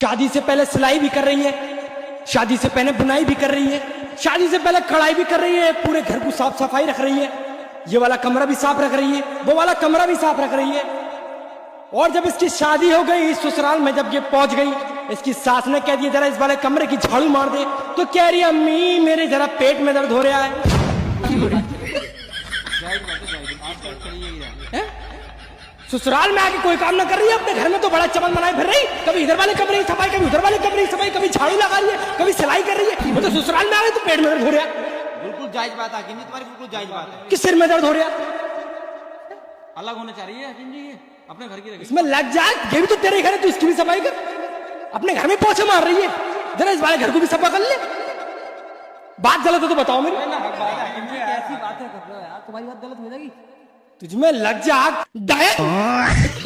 शादी से पहले सिलाई भी कर रही है, शादी से पहले बुनाई भी कर रही है, शादी से पहले कढ़ाई भी कर रही है, पूरे घर को साफ सफाई रख रही है, ये वाला कमरा भी साफ रख रही है, वो वाला कमरा भी साफ रख रही है। और जब इसकी शादी हो गई, ससुराल में जब ये पहुंच गई, इसकी सास ने कह दिया जरा इस वाले कमरे की झाड़ू मार दे, तो कह रही अम्मी मेरे जरा पेट में दर्द हो रहा है। ससुराल में आके कोई काम ना कर रही है, अपने घर में तो बड़ा चमन बनाए फिर रही, कभी इधर वाले कमरे की सफाई, कभी उधर वाले कमरे की सफाई, कभी झाड़ू लगा रही है, कभी सिलाई कर रही है। वो तो ससुराल में आ गई तो पेट में दर्द हो रहा है। बिल्कुल जायज बात है हकीम जी, तुम्हारी बिल्कुल जायज बात है। किस सिर में दर्द हो रहा है? अलग होना चाह रही है हकीम जी, ये अपने घर की रखी। इसमें लग जाए, ये भी तो तेरे घर है, तू इसकी भी सफाई कर। अपने घर में पोछे मार रही है, जरा इस वाले घर को भी सफा कर ले। बात गलत हो तो बताओ मेरी। कैसी बातें कर रहे हो यार, तुम्हारी बात गलत हो जाएगी। तुझमें लग जा डायरेक्ट